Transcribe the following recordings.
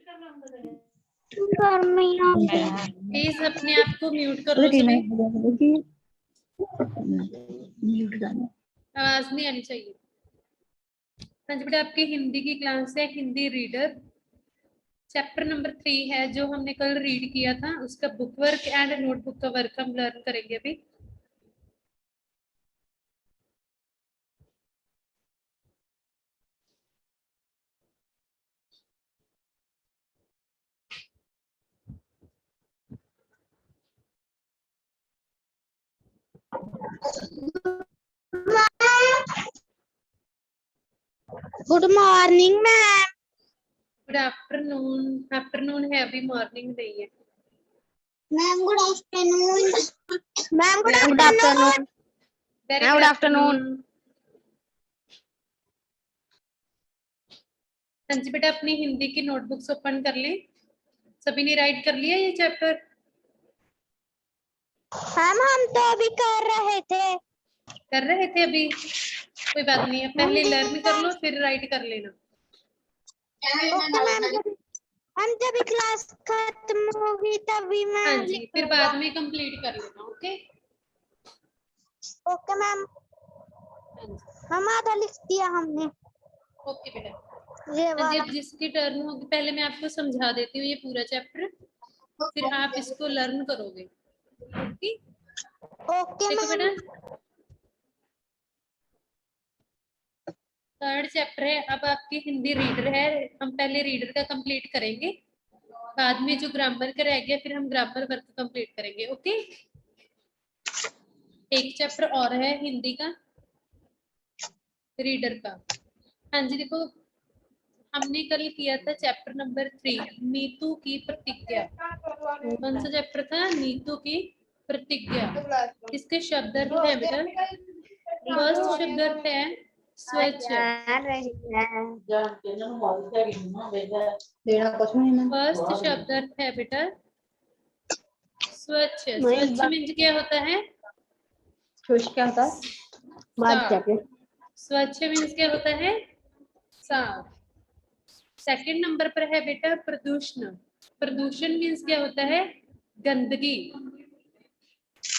Please अपने आप को म्यूट कर लो सभी। आवाज नहीं आनी चाहिए। हाँ जी बेटा, आपकी हिंदी की क्लास है हिंदी रीडर। चैप्टर नंबर 3 है जो हमने कल रीड किया था, उसका बुक वर्क एंड नोटबुक का वर्क हम लर्न करेंगे अभी। Good morning ma'am. Good afternoon. Afternoon है अभी, मॉर्निंग नहीं है। Ma'am good afternoon. Ma'am good afternoon. Very good afternoon. हाँ जी बेटा, अपनी हिंदी की नोटबुक्स ओपन कर लें। सभी ने राइट कर लिया ये चैप्टर? मैम हम तो अभी कर रहे थे। अभी? कोई बात नहीं है, पहले लर्न कर लो फिर राइट कर लेना। ओके मैम, हम जब क्लास खत्म होगी तभी मैं हाँ जी, फिर बाद में कंप्लीट कर लेना। Okay okay ma'am. हाँ जी, हम आधा लिख दिया हमने। ओके बेटा। ये हाँ जी, वाला। अब जिसकी टर्न होगी, पहले मैं आपको समझा देती हूँ ये पूरा चैप्टर, फिर आप इसको लर्न करोगे। ओके ओके देखो बेटा, मैम। थर्ड चैप्टर है। अब आपकी हिंदी रीडर है, हम पहले रीडर का कंप्लीट करेंगे, बाद में जो ग्रामर का रह गया फिर हम ग्रामर वर्क कंप्लीट करेंगे। ओके, एक चैप्टर और है हिंदी का, रीडर का। हाँ जी देखो, हमने कल किया था चैप्टर नंबर 3, नीतू की प्रतिज्ञा। कौन सा चैप्टर था? नीतू की प्रतिज्ञा। इसके शब्द अर्थ है बेटा, फर्स्ट शब्द अर्थ है स्वच्छ। फर्स्ट शब्द अर्थ है बेटा स्वच्छ। स्वच्छ मीन्स क्या होता है? क्या होता है? स्वच्छ मीन्स क्या होता है? साफ। सेकंड नंबर पर है बेटा प्रदूषण। प्रदूषण मीन्स क्या होता है? गंदगी।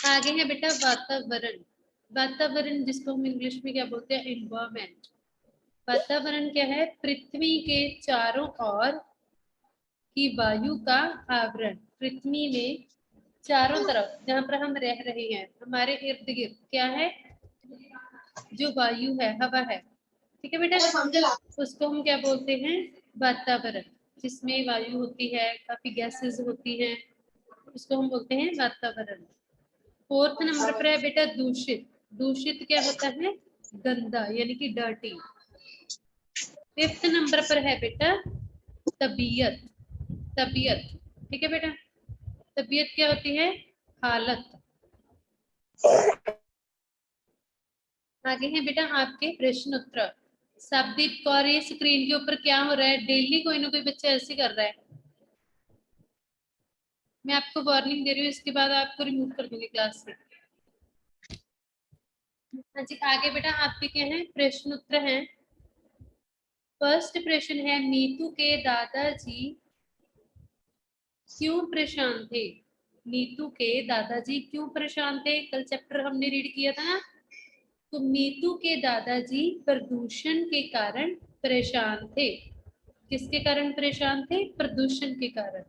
आगे है बेटा वातावरण। वातावरण जिसको हम इंग्लिश में क्या बोलते हैं? एनवायरमेंट। वातावरण क्या है? पृथ्वी के चारों ओर की वायु का आवरण। पृथ्वी में चारों तरफ जहां पर हम रह रहे हैं, हमारे इर्द गिर्द क्या है? जो वायु है, हवा है, ठीक है बेटा, उसको हम क्या बोलते हैं? वातावरण। जिसमें वायु होती है, काफी गैसेस होती हैं, उसको हम बोलते हैं वातावरण। फोर्थ नंबर पर है बेटा दूषित। दूषित क्या होता है? गंदा, यानी कि डर्टी। फिफ्थ नंबर पर है बेटा तबीयत। तबीयत, ठीक है बेटा। तबीयत क्या होती है? हालत। आगे है बेटा आपके प्रश्न उत्तर। सबदीप कौर, ये स्क्रीन के ऊपर क्या हो रहा है? डेली कोई ना कोई बच्चा ऐसे कर रहा है। मैं आपको वार्निंग दे रही हूँ, इसके बाद आपको रिमूव कर दूंगी क्लास से। हाँ जी, आगे बेटा आपके क्या है? प्रश्न उत्तर है। फर्स्ट प्रश्न है, नीतू के दादाजी क्यों परेशान थे? नीतू के दादाजी क्यों परेशान थे? कल चैप्टर हमने रीड किया था ना। तो नीतू के दादाजी प्रदूषण के कारण परेशान थे। किसके कारण परेशान थे? प्रदूषण के कारण।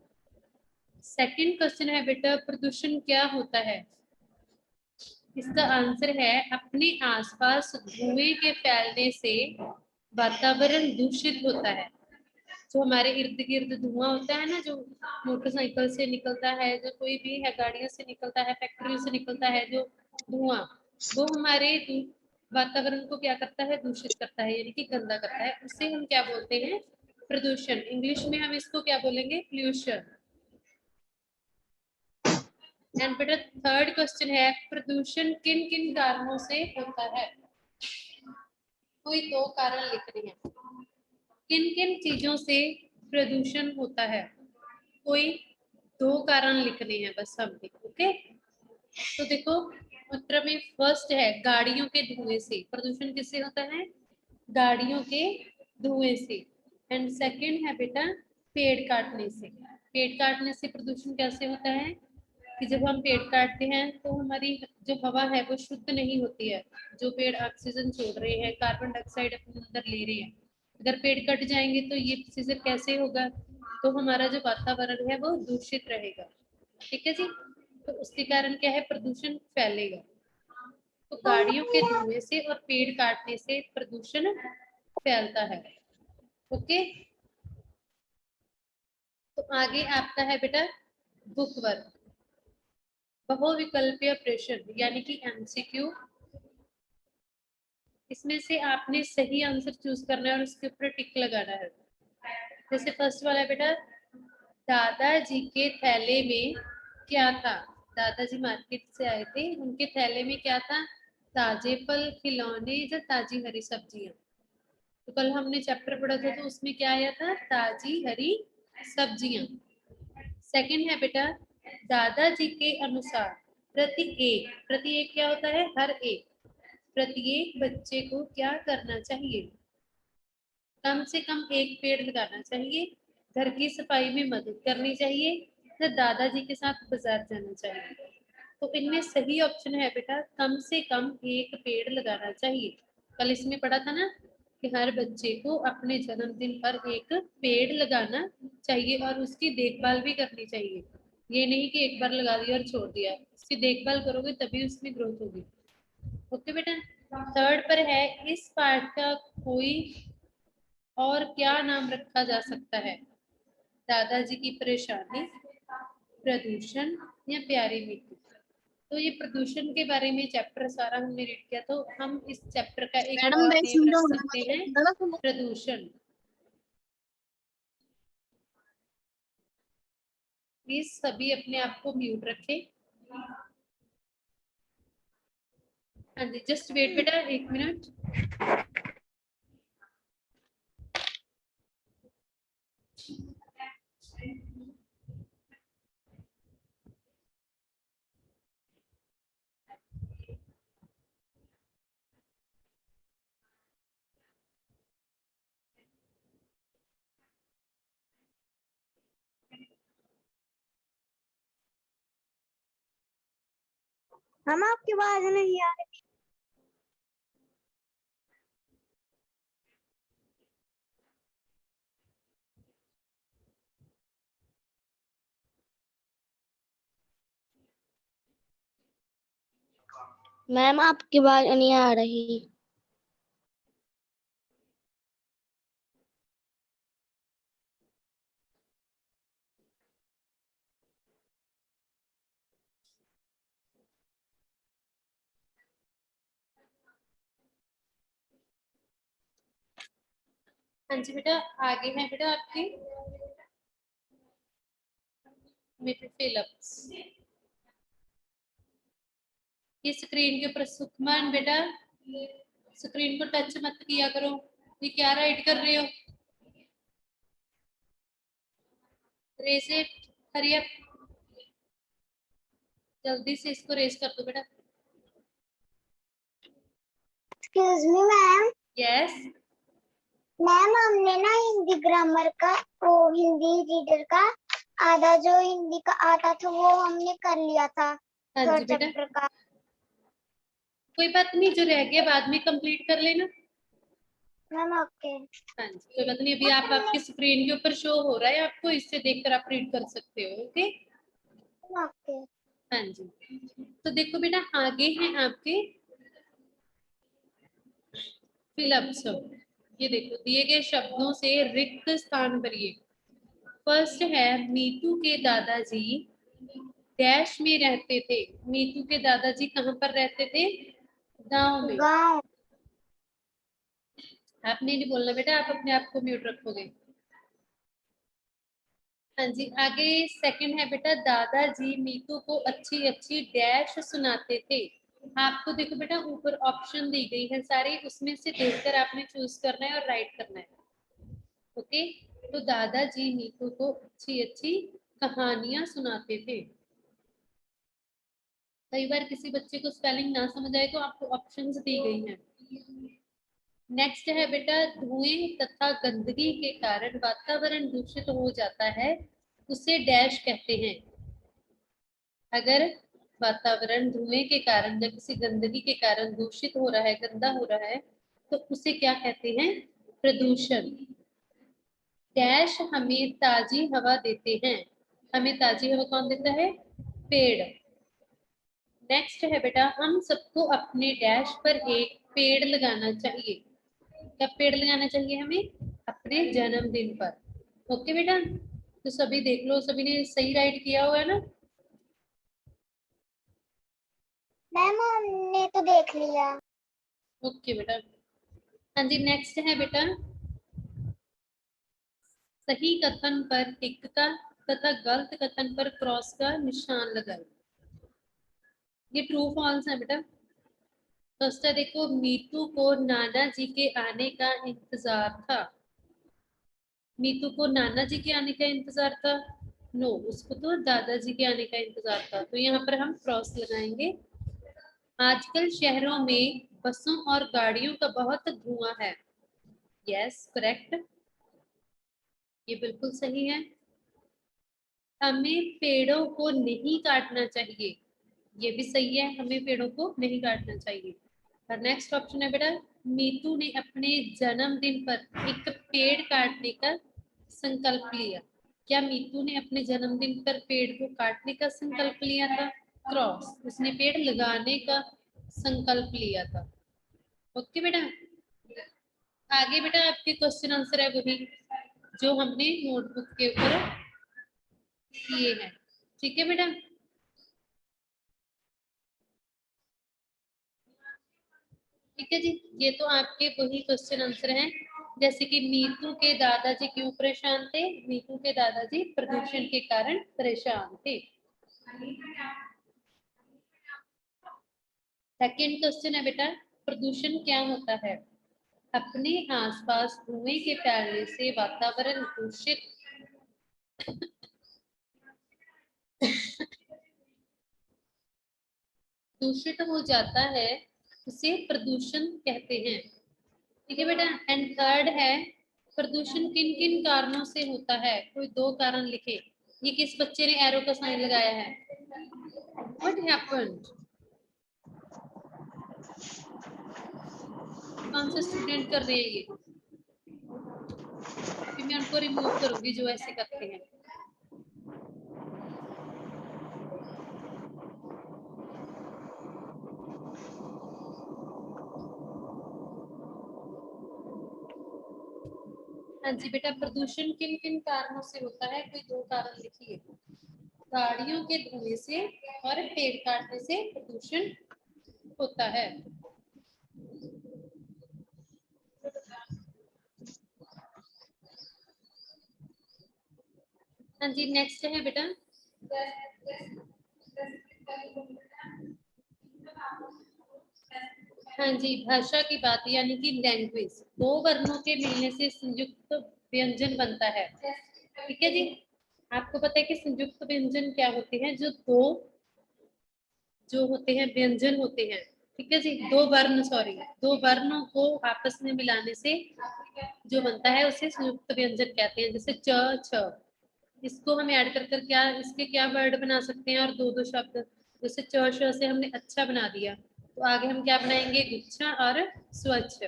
सेकंड क्वेश्चन है बेटा प्रदूषण क्या होता है? इसका आंसर है अपने आसपास धुएं के फैलने से वातावरण दूषित होता है। जो हमारे इर्द गिर्द धुआं होता है ना, जो मोटरसाइकिल से निकलता है, जो कोई भी है गाड़ियों से निकलता है, फैक्ट्री से निकलता है जो धुआं, वो हमारे वातावरण को क्या करता है? दूषित करता है, यानी कि गंदा करता है। उसे हम क्या बोलते हैं? प्रदूषण। इंग्लिश में हम इसको क्या बोलेंगे? पोल्यूशन। एंड बेटा थर्ड क्वेश्चन है, प्रदूषण किन किन कारणों से होता है? कोई दो कारण लिखने हैं। किन किन चीजों से प्रदूषण होता है? कोई दो कारण लिखने हैं बस हमने। ओके, तो देखो उत्तर में फर्स्ट है गाड़ियों के धुएं से। प्रदूषण किससे होता है? गाड़ियों के धुएं से। एंड सेकंड है बेटा पेड़ काटने से। पेड़ काटने से प्रदूषण कैसे होता है कि जब हम पेड़ काटते हैं तो हमारी जो हवा है वो शुद्ध नहीं होती है। जो पेड़ ऑक्सीजन छोड़ रहे हैं, कार्बन डाइऑक्साइड अपने अंदर ले रहे हैं, अगर पेड़ कट जाएंगे तो ये प्रोसीजर कैसे होगा, तो हमारा जो वातावरण है वो दूषित रहेगा। ठीक है जी। तो उसके कारण क्या है, प्रदूषण फैलेगा। तो गाड़ियों के धुएं से और पेड़ काटने से प्रदूषण फैलता है। ओके। तो आगे आपका है बेटा बुक वर्क, बहुविकल्पीय प्रश्न यानी कि एमसीक्यू। इसमें से आपने सही आंसर चूज करना है और उसके ऊपर टिक लगाना है। जैसे फर्स्ट वाला है बेटा, दादाजी के थैले में क्या था। दादाजी मार्केट से आए थे, उनके थैले में क्या था, ताजे फल, खिलौने या ताजी हरी सब्जियां। तो कल हमने चैप्टर पढ़ा था तो उसमें क्या आया था, ताजी हरी सब्जियां। सेकंड है बेटा, दादाजी के अनुसार प्रति एक क्या होता है, हर एक, प्रत्येक बच्चे को क्या करना चाहिए, कम से कम एक पेड़ लगाना चाहिए, घर की सफाई में मदद करनी चाहिए या दादाजी के साथ बाजार जाना चाहिए। तो इनमें सही ऑप्शन है बेटा कम से कम एक पेड़ लगाना चाहिए। कल इसमें पढ़ा था ना कि हर बच्चे को अपने जन्मदिन पर एक पेड़ लगाना चाहिए और उसकी देखभाल भी करनी चाहिए। ये नहीं कि एक बार लगा दिया और छोड़ दिया, उसकी देखभाल करोगे तभी उसमें ग्रोथ होगी। ओके बेटा। थर्ड पर है, इस पाठ का कोई और क्या नाम रखा जा सकता है, दादाजी की परेशानी, प्रदूषण या प्यारी मिट्टी। तो ये प्रदूषण के बारे में चैप्टर सारा हमने रीड किया, तो हम इस चैप्टर का एक मैडम और देख नेम रख लो सकते हैं, प्रदूषण। प्लीज सभी अपने आप को म्यूट रखें। हाँ जी, जस्ट वेट बेटा, एक मिनट। हम आपकी आवाज नहीं आ रही। मैम आपकी आवाज नहीं आ रही। हाँ जी बेटा, आगे है बेटा आपके मिस्टर फिलिप्स। ये स्क्रीन के ऊपर सुखमान बेटा, स्क्रीन को टच मत किया करो। ये क्या राइट कर रहे हो, रेस इट, हरी अप, जल्दी से इसको रेस कर दो बेटा। Excuse me ma'am. Yes. Ma'am हमने ना हिंदी ग्रामर का, वो हिंदी रीडर का आधा जो हिंदी का आता था वो हमने कर लिया था। हाँ जी थर्ड बेटा, चैप्टर का। कोई बात नहीं, जो रह गया बाद में कंप्लीट कर लेना। Ma'am okay. हाँ जी, कोई बात नहीं, अभी आप आपकी स्क्रीन के ऊपर शो हो रहा है आपको, इससे देखकर आप रीड कर सकते हो। ओके। ओके। हाँ जी। तो देखो बेटा, आगे हैं आपके फिलअप्स। ये देखो, दिए गए शब्दों से रिक्त स्थान भरिए। फर्स्ट है, मीतू के दादाजी डैश में रहते थे। मीतू के दादाजी कहाँ पर रहते थे, गांव में। गाँव। आपने नहीं बोलना बेटा, आप अपने आप को म्यूट रखोगे। हाँ जी, आगे सेकंड है बेटा, दादाजी मीतू को अच्छी अच्छी डैश सुनाते थे। आपको देखो बेटा, ऊपर ऑप्शन दी गई है सारी, उसमें से देखकर आपने चूज करना है और राइट करना है। ओके। तो दादाजी मीतू को अच्छी अच्छी कहानियां सुनाते थे। कई बार किसी बच्चे को स्पेलिंग ना समझ आए तो आपको ऑप्शंस दी गई हैं। नेक्स्ट है बेटा, धुएं तथा गंदगी के कारण वातावरण दूषित हो जाता है, उसे डैश कहते हैं। अगर वातावरण धुएं के कारण या किसी गंदगी के कारण दूषित हो रहा है, गंदा हो रहा है, तो उसे क्या कहते हैं? प्रदूषण। डैश हमें ताजी हवा देते हैं। हमें ताजी हवा कौन देता है? पेड़। नेक्स्ट है बेटा, हम सबको अपने डैश पर एक पेड़ लगाना चाहिए। कब पेड़ लगाना चाहिए हमें? अपने जन्मदिन पर। ओके बेटा, तो सभी देख लो, सभी ने सही राइट किया हुआ है ना? मैम हमने तो देख लिया। ओके बेटा। हाँ जी, नेक्स्ट है बेटा, सही कथन पर टिक का तथा गलत कथन पर क्रॉस का निशान लगाए। ये ट्रू फॉल्स है बेटा। फर्स्ट है, देखो, मीतू को नाना जी के आने का इंतजार था। मीतू को नाना जी के आने का इंतजार था? नो, उसको तो दादाजी के आने का इंतजार था, तो यहाँ पर हम क्रॉस लगाएंगे। आजकल शहरों में बसों और गाड़ियों का बहुत धुआं है। यस, करेक्ट, ये बिल्कुल सही है। हमें पेड़ों को नहीं काटना चाहिए। ये भी सही है, हमें पेड़ों को नहीं काटना चाहिए। और नेक्स्ट ऑप्शन है बेटा, मीतू ने अपने जन्मदिन पर एक पेड़ काटने का संकल्प लिया। क्या मीतू ने अपने जन्मदिन पर पेड़ को काटने का संकल्प लिया था? क्रॉस, उसने पेड़ लगाने का संकल्प लिया था। ओके बेटा, आगे बेटा आपके क्वेश्चन आंसर है वही जो हमने नोटबुक के ऊपर किए हैं। ठीक है बेटा, ठीक है जी। ये तो आपके वही क्वेश्चन आंसर हैं, जैसे कि मीतू के दादाजी क्यों परेशान थे? मीतू के दादाजी प्रदूषण के कारण परेशान थे। सेकेंड क्वेश्चन है बेटा, प्रदूषण क्या होता है? अपने आसपास धुएं के फैलने से वातावरण दूषित हो जाता है, उसे प्रदूषण कहते हैं। ठीक है बेटा। एंड थर्ड है, प्रदूषण किन किन कारणों से होता है? कोई दो कारण लिखे। ये किस बच्चे ने एरो का साइन लगाया है? What happened? कौन से स्टूडेंट कर रहे हैं ये? फिर मैं उनको रिमूव करूंगी जो ऐसे करते हैं। हाँ जी बेटा, प्रदूषण किन किन कारणों से होता है? कोई दो कारण लिखिए। गाड़ियों के धुएं से और पेड़ काटने से प्रदूषण होता है। हाँ जी, नेक्स्ट है बेटा, हाँ जी, भाषा की बात यानी कि लैंग्वेज। दो वर्णों के मिलने से संयुक्त व्यंजन बनता है। ठीक है जी। आपको पता है कि संयुक्त व्यंजन क्या होते हैं? जो होते हैं व्यंजन होते हैं। ठीक है जी, दो वर्ण, सॉरी, दो वर्णों को आपस में मिलाने से जो बनता है उसे संयुक्त व्यंजन कहते हैं। जैसे च, छ, इसको हम ऐड कर कर क्या इसके क्या वर्ड बना सकते हैं? और दो दो शब्द। जैसे च श से हमने अच्छा बना दिया, तो आगे हम क्या बनाएंगे? गुच्छा और स्वच्छ।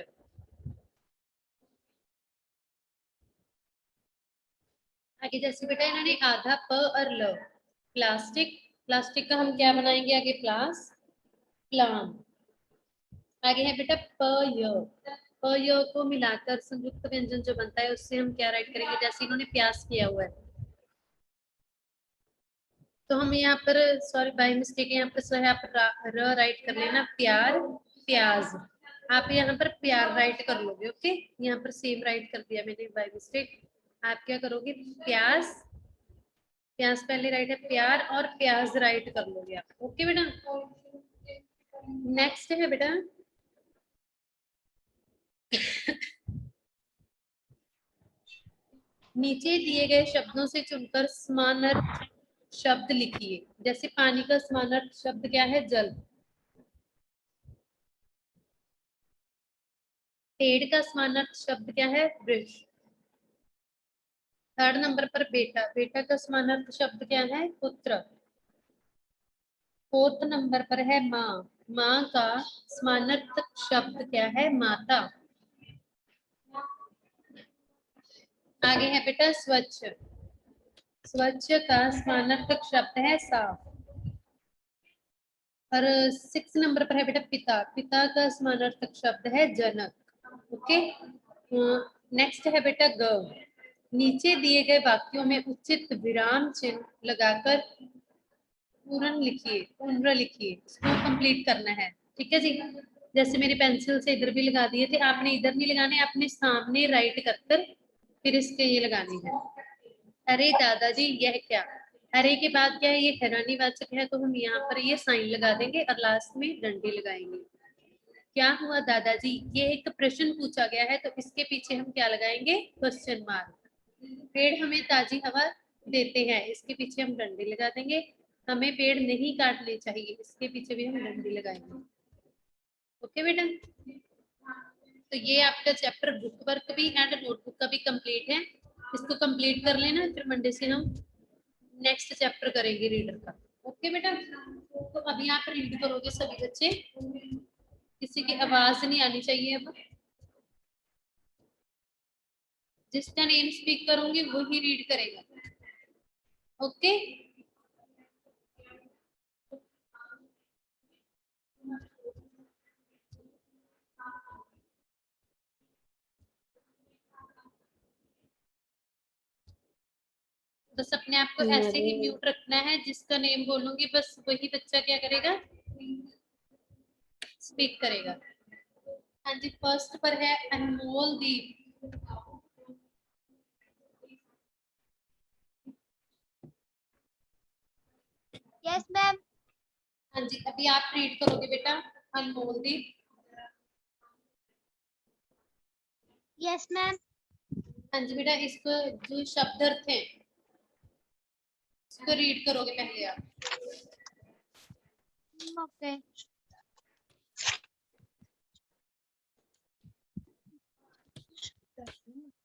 आगे जैसे बेटा इन्होंने आधा प और ल, प्लास्टिक, प्लास्टिक का हम क्या बनाएंगे आगे? प्लाम। आगे है बेटा प य, प य को मिलाकर संयुक्त व्यंजन जो बनता है उससे हम क्या राइट करेंगे? जैसे इन्होंने प्यास किया हुआ है, तो हम यहाँ पर, सॉरी बाय मिस्टेक, यहाँ पर सो है आप र राइट कर लेना, प्यार, प्याज। आप यहाँ पर प्यार राइट कर लोगे। ओके, यहाँ पर सेम राइट कर दिया मैंने बाय मिस्टेक। आप क्या करोगे? प्याज, प्याज पहले राइट है, प्यार और प्याज राइट कर लोगे आप। ओके बेटा। नेक्स्ट है बेटा, नीचे दिए गए शब्दों से चुनकर समानार्थ शब्द लिखिए। जैसे पानी का समानार्थ शब्द क्या है? जल। पेड़ का समानार्थक शब्द क्या है? वृक्ष। थर्ड नंबर पर बेटा, बेटा का समानार्थक शब्द क्या है? पुत्र। फोर्थ नंबर पर है माँ, माँ का समानार्थक शब्द क्या है? माता। आगे है बेटा स्वच्छ, स्वच्छ का समानार्थक शब्द है साफ। और 6 नंबर पर है बेटा पिता, पिता का समानार्थक शब्द है जनक। ओके, नेक्स्ट है बेटा ग, नीचे दिए गए वाक्यों में उचित विराम चिन्ह लगाकर पूर्ण लिखिए, पूर्ण लिखिए, इसको कंप्लीट करना है। ठीक है जी, जैसे मेरी पेंसिल से इधर भी लगा दिए थे, आपने इधर नहीं लगाने, आपने सामने राइट कर फिर इसके ये लगाने हैं। अरे दादाजी यह क्या, अरे के बाद क्या है? ये हैरानीवाचक है, तो हम यहाँ पर ये साइन लगा देंगे और लास्ट में डंडे लगाएंगे। क्या हुआ दादाजी? ये एक प्रश्न पूछा गया है, तो इसके पीछे हम क्या लगाएंगे? Question mark. पेड़ हमें ताजी हवा देते हैं, इसके पीछे हम डंडे लगा देंगे। हमें पेड़ नहीं काटने चाहिए, इसके पीछे भी हम डंडे लगाएंगे। ओके बेटा, तो ये आपका चैप्टर बुक वर्क भी एंड नोटबुक का भी कंप्लीट है। इसको कंप्लीट कर लेना, फिर मंडे से हम नेक्स्ट चैप्टर करेंगे रीडर का। ओके बेटा, तो अभी आप रीड करोगे सभी बच्चे, किसी की आवाज नहीं आनी चाहिए। अब जिसका नेम स्पीक करूंगी वही रीड करेगा। ओके, बस अपने आप को ऐसे ही म्यूट रखना है, जिसका नेम बोलूंगी बस वही बच्चा क्या करेगा? स्पीक करेगा। हाँ जी, फर्स्ट पर है अनमोल दीप। Yes ma'am. हाँ जी, अभी आप रीड करोगे बेटा अनमोल दीप। Yes ma'am. हाँ जी बेटा, इसको जो शब्द अर्थ है इसको रीड करोगे पहले आप। ओके।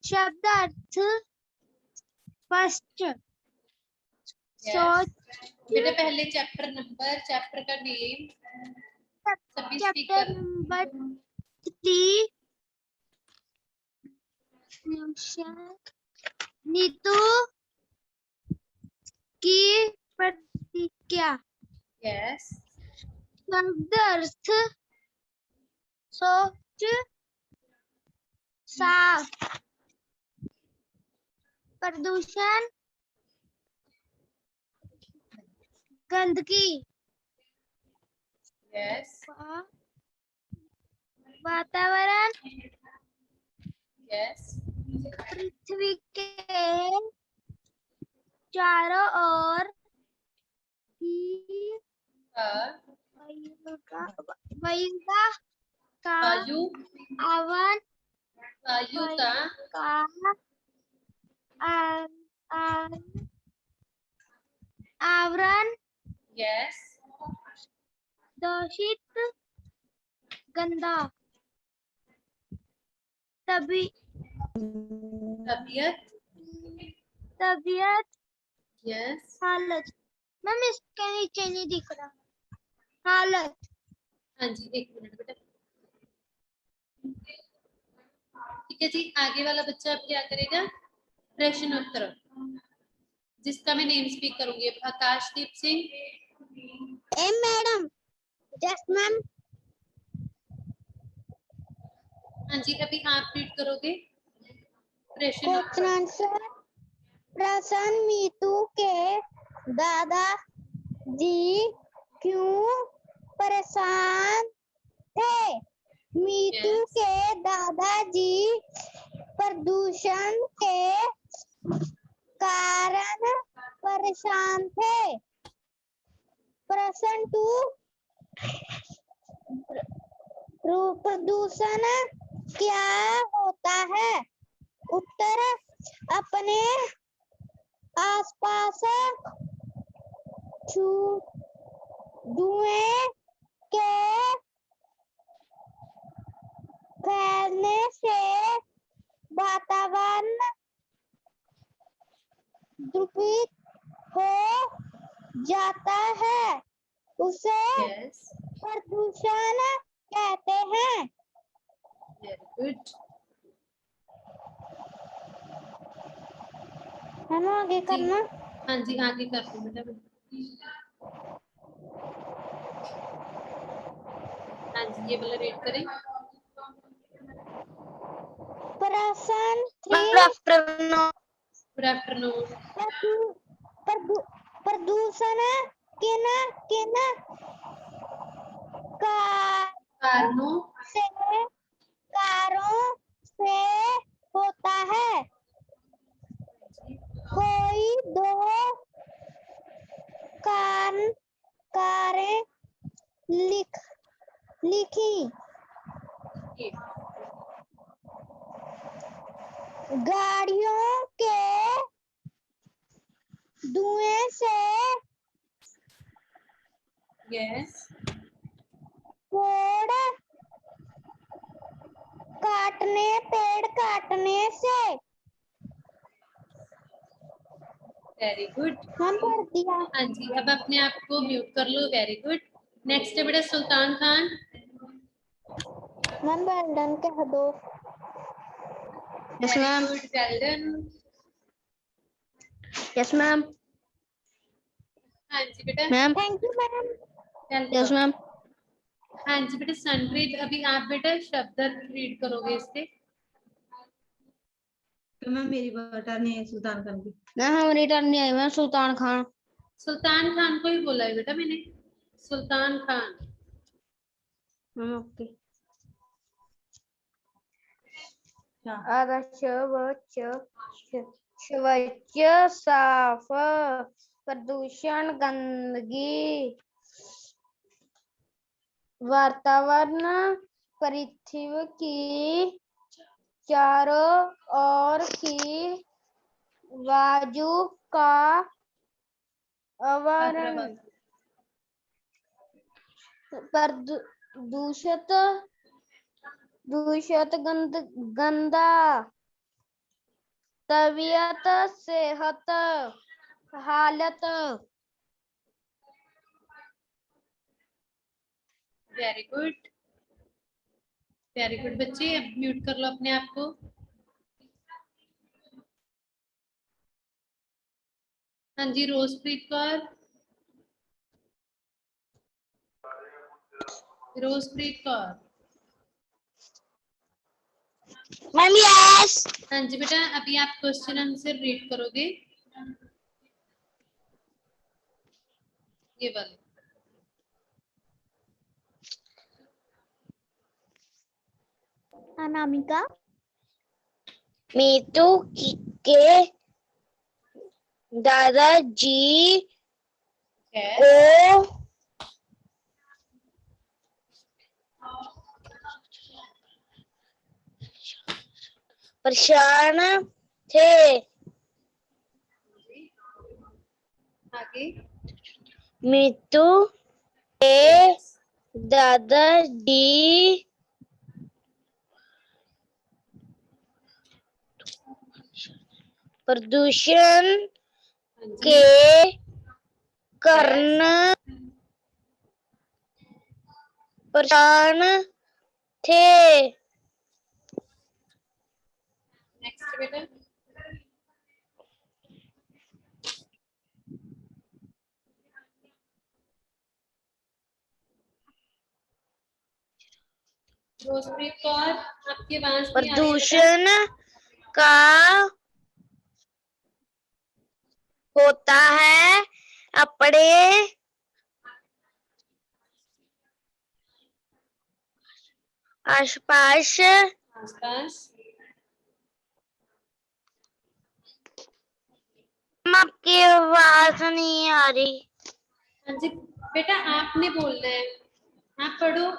शब्द अर्थ फर्स्ट, सोच। बेटा पहले चैप्टर नंबर, चैप्टर का नेम सभी स्पीक चैप्टर कर। नंबर 3, नीतू की प्रतिज्ञा। यस, शब्द अर्थ सोच, साफ, प्रदूषण, गंदगी, यस, वातावरण, यस, पृथ्वी के चारों ओर की वायु का वायु, आवन, वायु का आवरण, यस, दूषित, गंदा, तबीयत, तबीयत, यस। हालत। मैम इसके नीचे नहीं दिख रहा। हालत। हाँ जी, एक मिनट बेटा। ठीक है जी, आगे वाला बच्चा अब क्या करेगा? प्रश्न उत्तर, जिसका मैं नेम स्पीक करूंगी। आकाशदीप सिंह। ए मैडम। Yes ma'am. हाँ जी, अभी आप रीड करोगे प्रश्न क्वेश्चन उत्तर। आंसर। प्रसन्न मीतू के दादा जी क्यों परेशान थे? मीतू Yes. के दादाजी प्रदूषण के कारण परेशान थे। प्रश्न 2, प्रदूषण क्या होता है? उत्तर, अपने आसपास धुएं के फैल फैलने से वातावरण दूषित हो जाता है, उसे यस, प्रदूषण कहते हैं। Very good. है ना, आगे करना। हाँ जी, आगे कर दो बेटा। हाँ जी, ये वाला रीड करें। प्रश्न गुड आफ्टरनून। Good afternoon. प्रदूषण किन किन कारणों कारणों से होता है? कोई दो कारें लिखी। गाड़ियों के धुएं से यस, पेड़ काटने से। Very good. हम पढ़ दिया। हाँ जी, अब अपने आप को म्यूट कर लो। Very good. नेक्स्ट है बेटा Sultan Khan. Ma'am well done कह दो। Yes very ma'am. Good, well done. Yes ma'am. हाँ जी बेटा, ma'am. Thank you ma'am. Yes ma'am. हाँ जी बेटा सनप्रीत, अभी आप बेटा शब्द रीड करोगे इससे। तो मैम मेरी टर्न है सुल्तान खान की। मैम हमारी टर्न नहीं आई मैम। सुल्तान खान। सुल्तान खान को ही बोला है बेटा मैंने, सुल्तान खान। Ma'am okay. हाँ स्वच्छ साफ प्रदूषण गंदगी वातावरण पृथ्वी की चारों ओर की वायु का आवरण दूषित गंदा तबीयत सेहत हालत। वेरी गुड, वेरी गुड बच्चे। अब म्यूट कर लो अपने आप को। हाँ जी रोजप्रीत कौर। रोजप्रीत कौर। Ma'am yes. हाँ जी बेटा, अभी आप क्वेश्चन आंसर रीड करोगे, ये वाले। अनामिका। मीतू के दादाजी को परेशान थे। आगे। मीतू के दादाजी प्रदूषण के कारण परेशान थे। नेक्स्ट बेटा। रोजप्रीत कौर, आपकी आवाज नहीं आ रही है बेटा। प्रदूषण का होता है अपने आसपास आसपास। आपकी आवाज नहीं आ रही। हाँ जी बेटा, आपने बोलना है, आप पढ़ो।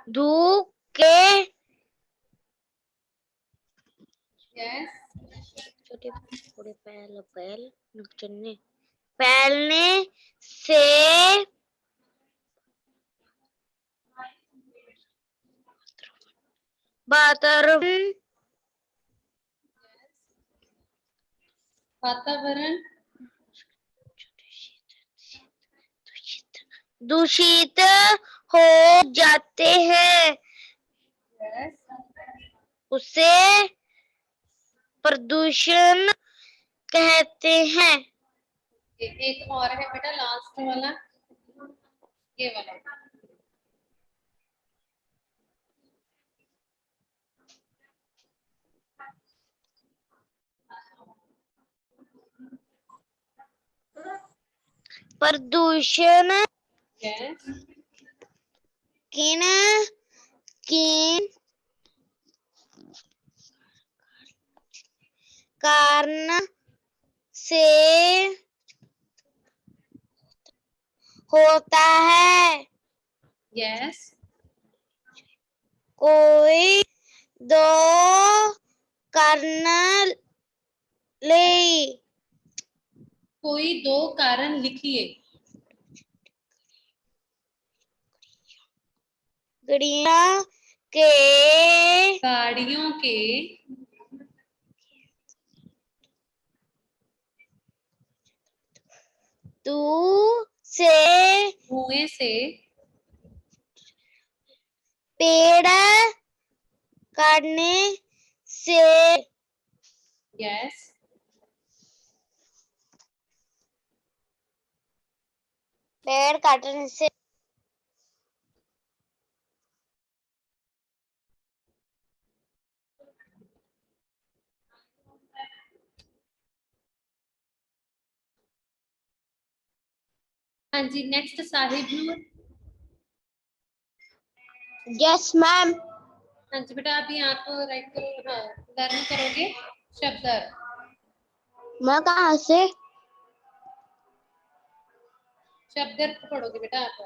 धूप के यस, छोटे थोड़े फैलने से वातावरण वातावरण दूषित हो जाते हैं, यस उसे प्रदूषण कहते हैं। एक और है बेटा लास्ट वाला, ये वाला। प्रदूषण यस किन किन कारण से होता है? यस कोई दो कारण ले। कोई दो कारण लिखिए। गाड़ियों के गाड़ियों के धुएं से पेड़ पेड़ काटने से यस पेड़ काटने से हाँ जी next Sahib Noor. Yes ma'am. हाँ जी बेटा अभी आप राइट करो, हाँ लर्न करोगे शब्द अर्थ। मैं कहाँ से? शब्द अर्थ पढ़ोगे बेटा आप।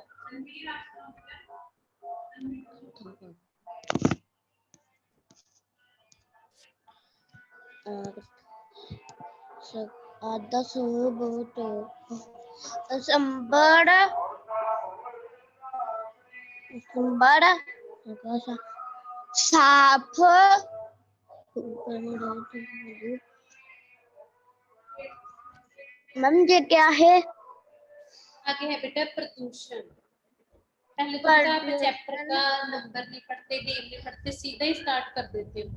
आधा सो बहुत संबड़ संबड़ साफ मैम ये क्या है? आगे है बेटा प्रदूषण। पहले तो बेटा आप चैप्टर का नंबर नहीं पढ़ते, नेम नहीं पढ़ते, सीधा ही स्टार्ट कर देते हो।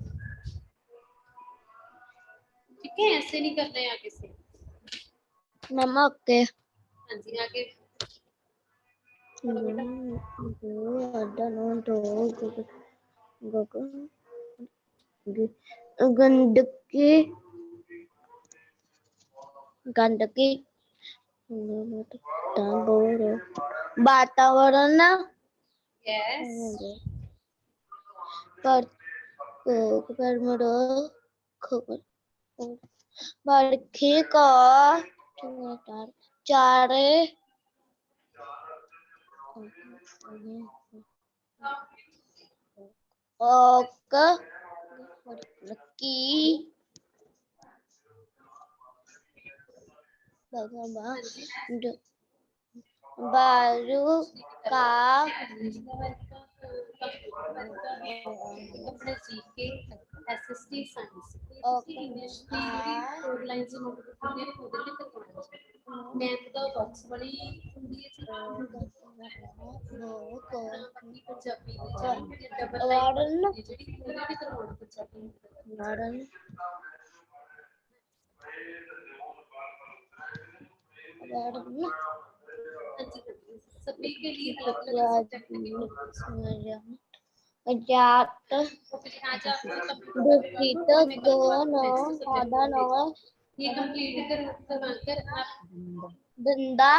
ठीक है ऐसे नहीं करना है आगे से। Ma'am okay. हाँ जी आगे गंदगी गंदगी वातावरण यस पर बरखी का चारे ओक की बारू का अपने जीके एसएसटी साइंस इंग्लिश की फोर लाइंस नोट करनी है खुद लिख करवाना मैथ ਦਾ ਬਾਕਸ ਬੜੀ ਹੁੰਦੀ ਹੈ ਜੀ ਬਾਕੀ ਪੰਜਾਬੀ ਦੀ ਜਿਹੜੀ ਡਬਲ ਲਾਈਨ ਜਿਹੜੀ ਉਹਦੇ ਵੀ ਕਰਵਾਉਣਾ ਪੰਜਾਬੀ सभी के लिए अलग अलग सब्जेक्ट की नोट्स जात आज आपको दुखित दोनों आधा नौ ये कंप्लीट करवाकर आप दंदा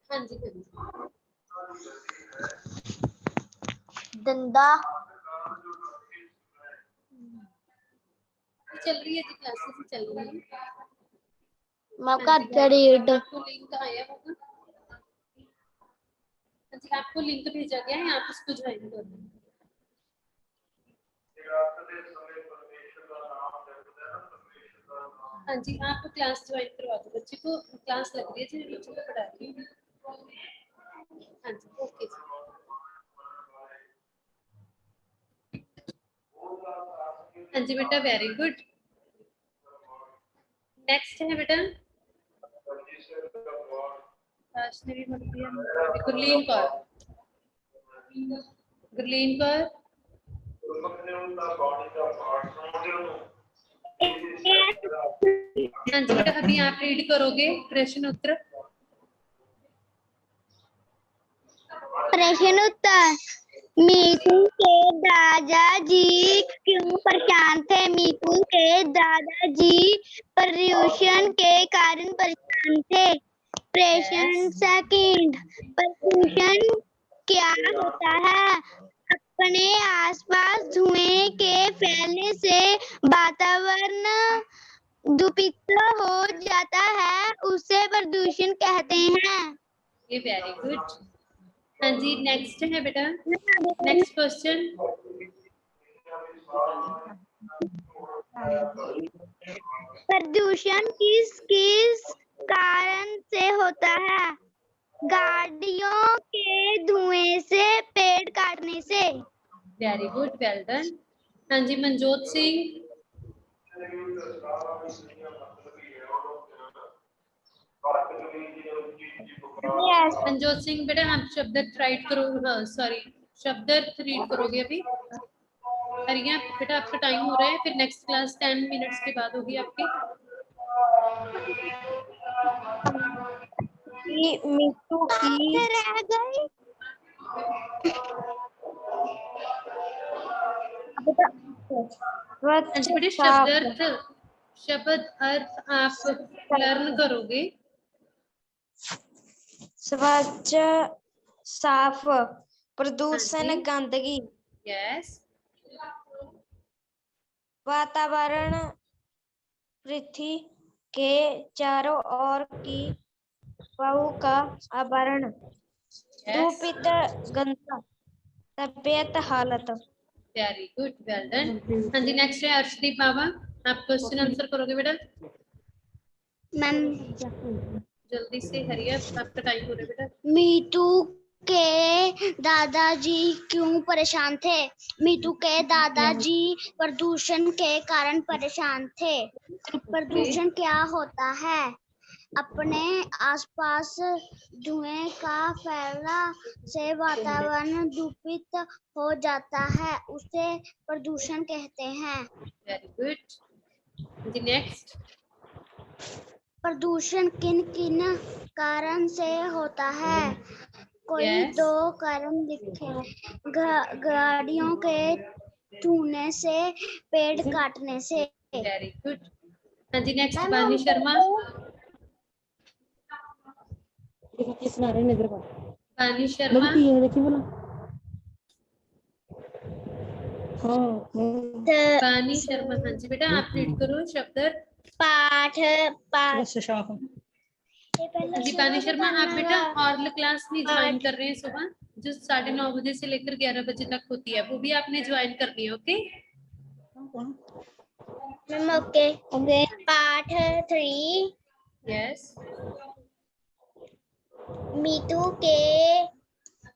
हाँ जी हाँ जी दंदा चल रही है जी क्लासेस चल रही है मौका रीड आपको लिंक आया होगा जी आपको लिंक भेजा गया है आप इसको ज्वाइन कर लें हाँ जी आप क्लास ज्वाइन करवा दो बच्चे को क्लास लग रही है जी बच्चों को पढ़ा रही हूँ हाँ जी ओके जी हाँ जी बेटा, वेरी गुड। नेक्स्ट है बेटा गुरलीन कौर। गुरलीन कौर, हाँ जी बेटा, अभी आप रीड करोगे प्रश्न उत्तर। प्रश्न उत्तर। मीतू के दादाजी क्यों परेशान थे? मीतू के दादाजी प्रदूषण के कारण परेशान थे। प्रश्न सेकंड। प्रदूषण क्या होता है? अपने आसपास धुएं के फैलने से वातावरण दूषित हो जाता है, उसे प्रदूषण कहते हैं। ये वेरी गुड। हाँ जी, नेक्स्ट है बेटा, नेक्स्ट क्वेश्चन। प्रदूषण किस किस कारण से होता है? गाड़ियों के धुएं से, पेड़ काटने से। Very good, well done. हाँ जी, मनजोत सिंह। मनजोत सिंह बेटा, आप शब्दार्थ राइट करो, हाँ सॉरी, शब्दार्थ रीड करोगे अभी। हरिया बेटा, आपका टाइम हो रहा है, फिर नेक्स्ट क्लास 10 मिनट्स के बाद होगी आपकी। मीतू की रह गई। हाँ जी बेटा, शब्दार्थ, शब्द अर्थ आप लर्न करोगे। स्वच्छ, साफ, प्रदूषण, हाँ जी। गंदगी, यस, वातावरण, पृथ्वी के चारों ओर की वायु का आवरण, यस, दूषित, गंदा, तबीयत, हालत। Very good, well done. हाँ जी, नेक्स्ट है अर्शदीप बाबा, आप क्वेश्चन आंसर करोगे बेटा। मैम, जल्दी से हरिया, आपका टाइम हो रहा है बेटा। मीतू के दादाजी क्यों परेशान थे? मीतू के दादाजी प्रदूषण के कारण परेशान थे। प्रदूषण क्या होता है? अपने आसपास धुएं का फैला से वातावरण दूषित हो जाता है, उसे प्रदूषण कहते हैं। Very good. जी नेक्स्ट। प्रदूषण किन किन कारण से होता है? कोई Yes. दो कारण लिखे। गाड़ियों के धुएं से, पेड़ काटने से। Very good. हाँ जी, नेक्स्ट बानी शर्मा। बानी शर्मा, बानी शर्मा, हाँ जी बेटा, आप रीड करो शब्दार्थ। पाठ जी बानी शर्मा, आप बेटा ऑरल क्लास नहीं ज्वाइन कर रहे हैं सुबह, जो 9:30 बजे से लेकर 11 बजे तक होती है, वो भी आपने ज्वाइन करनी है। Okay ma'am, okay. पाठ 3। यस। मीतू के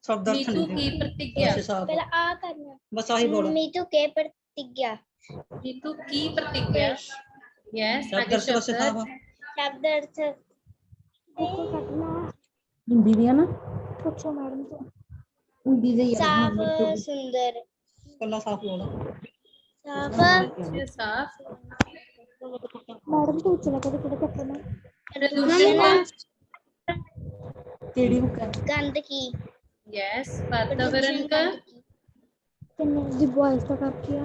मीतू की प्रतिज्ञा, पहले आ करना। बस आही बोलो। मीतू के प्रतिज्ञा। मीतू की प्रतिज्ञा। यस, आगे शब्द अर्थ शब्दार्थ। शब्द अर्थ। हिंदी दिया ना, पूछो मैडम को। हिंदी दे साफ, सुंदर। कल्ला साफ बोलो। साफ। अच्छा, साफ। मैडम पूछ रहा था प्रदूषण का, केड़ी बुक है? गंदगी। यस, वातावरण का, जी बॉयज का कब किया?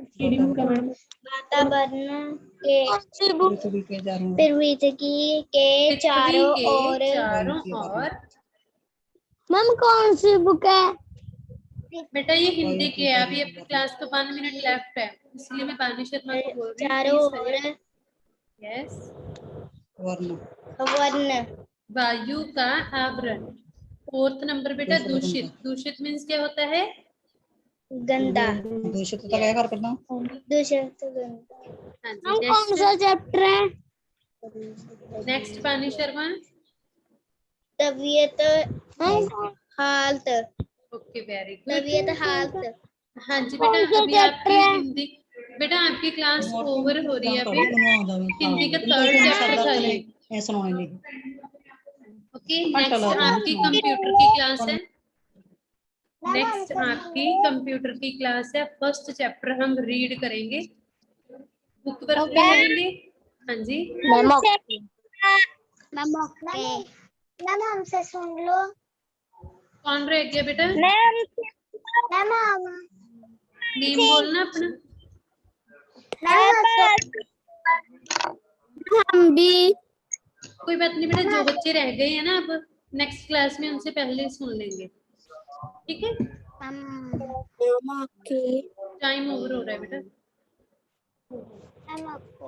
केड़ी बुक है मैडम? वातावरण के, पृथ्वी के चारों पृथ्वी के पृथ्वी चारों के ओर। चारों ओर। मैम, कौन सी बुक है? बेटा ये हिंदी की है, अभी अपनी क्लास को 5 मिनट लेफ्ट है, इसलिए मैं बानी शर्मा को बोल रही हूँ। चारों ओर। यस, वर्ण, वर्ण। वायु का आवरण। 4th नंबर बेटा, दूषित। दूषित मीन्स क्या होता है? गंदा। दूषित तो क्या कर करना? दूषित, गंदा। हाँ हम जी, कौन सा चैप्टर है? नेक्स्ट बानी शर्मा। तबीयत, हालत। Okay, very good. तबीयत, हालत। हाँ जी बेटा, कौन सा अभी chapter आपकी है? हिंदी, बेटा आपकी क्लास ओवर हो रही है ਕਰ अभी। ਮੈਨੂੰ ਆਉਂਦਾ ਵੀ हिंदी का ਮੈਨੂੰ थर्ड ਤਾਂ चैप्टर ਸਰਦਾਰ था ਨੇ ये। ਇਹ ਸੁਣਾਉਣੇ ਨੇ ओके, घंटा ला नेक्स्ट दूंगी आपकी सुनाने। कंप्यूटर की क्लास है। मैम नेक्स्ट हमसे आपकी कंप्यूटर की क्लास है, फर्स्ट चैप्टर हम रीड करेंगे, बुक वर्क पे करेंगे। हाँ जी, ma'am okay. Ma'am ma'am okay. Ma'am हमसे सुन लो। कौन रह गया बेटा? मैम मैम नेम बोलना अपना। हम भी। कोई बात नहीं बेटा, जो बच्चे रह गए हैं ना, अब नेक्स्ट क्लास में उनसे पहले सुन लेंगे, ठीक है? Ma'am okay. टाइम ओवर हो रहा है बेटा। मैम आपको